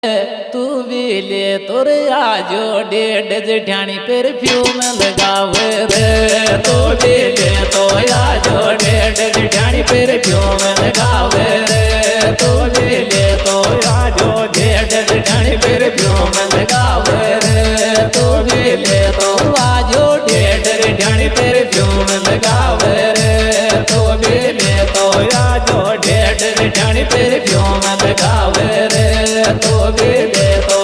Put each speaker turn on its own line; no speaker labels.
तू भी ले तोर आजो डेढ़ जेठानी परफ्यूम लगावे रे। तू भी ले तो आजो डेढ़ जेठानी परफ्यूम लगावे रे। तू भी ले तो आजो डेढ़ जेठानी परफ्यूम लगावे रे। तू भी ले तो आजो डेढ़ जेठानी परफ्यूम लगावे रे। तू भी ले तो आजो डेढ़ जेठानी परफ्यूम लगावे रे। तू भी ले तो